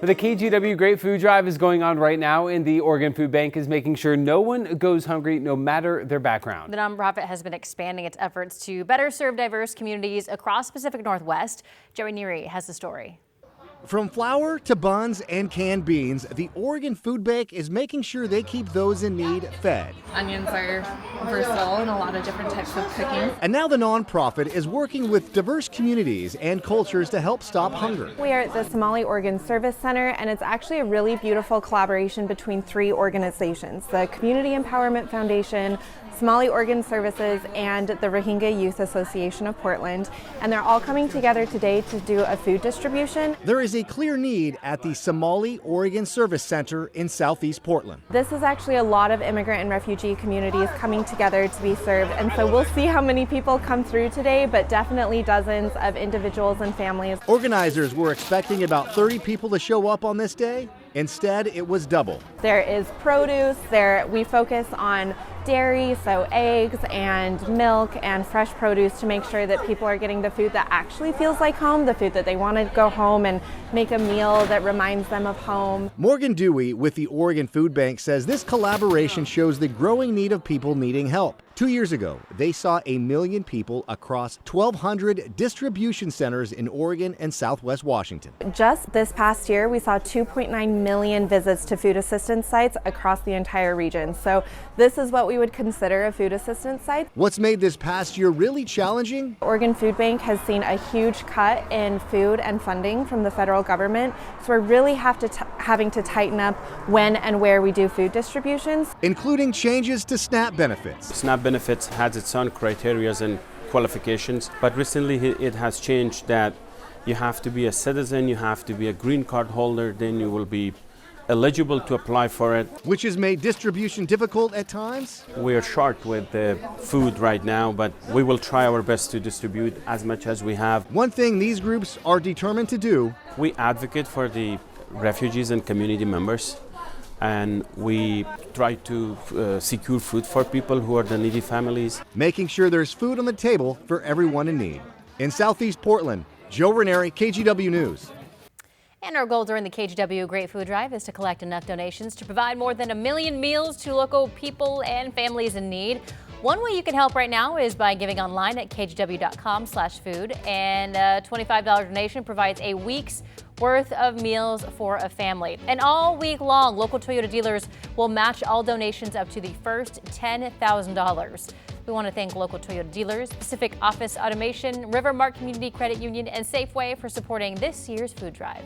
The KGW Great Food Drive is going on right now, and the Oregon Food Bank is making sure no one goes hungry, no matter their background. The nonprofit has been expanding its efforts to better serve diverse communities across the Pacific Northwest. Joey Neary has the story. From flour to buns and canned beans, the Oregon Food Bank is making sure they keep those in need fed. Onions are versatile in a lot of different types of cooking. And now the nonprofit is working with diverse communities and cultures to help stop hunger. We are at the Somali Oregon Service Center, and it's actually a really beautiful collaboration between three organizations: the Community Empowerment Foundation, Somali Oregon Services, and the Rohingya Youth Association of Portland. And they're all coming together today to do a food distribution. There is a clear need at the Somali Oregon Service Center in southeast Portland. This is actually a lot of immigrant and refugee communities coming together to be served. And so we'll see how many people come through today, but definitely dozens of individuals and families. Organizers were expecting about 30 people to show up on this day. Instead, it was double. There is produce. We focus on dairy, so eggs and milk and fresh produce, to make sure that people are getting the food that actually feels like home, the food that they want to go home and make a meal that reminds them of home. Morgan Dewey with the Oregon Food Bank says this collaboration shows the growing need of people needing help. 2 years ago, they saw 1 million people across 1,200 distribution centers in Oregon and Southwest Washington. Just this past year, we saw 2.9 million visits to food assistance sites across the entire region. So this is what we would consider a food assistance site. What's made this past year really challenging? Oregon Food Bank has seen a huge cut in food and funding from the federal government. So we're really having to tighten up when and where we do food distributions. Including changes to SNAP benefits. SNAP benefits has its own criteria and qualifications, but recently it has changed that you have to be a citizen, you have to be a green card holder, then you will be eligible to apply for it. Which has made distribution difficult at times? We are short with the food right now, but we will try our best to distribute as much as we have. One thing these groups are determined to do: we advocate for the refugees and community members, and we try to secure food for people who are the needy families. Making sure there's food on the table for everyone in need. In southeast Portland, Joe Ranieri, KGW News. And our goal during the KGW Great Food Drive is to collect enough donations to provide more than 1 million meals to local people and families in need. One way you can help right now is by giving online at kgw.com/food, and a $25 donation provides a week's worth of meals for a family. And all week long, local Toyota dealers will match all donations up to the first $10,000. We want to thank local Toyota dealers, Pacific Office Automation, Rivermark Community Credit Union, and Safeway for supporting this year's food drive.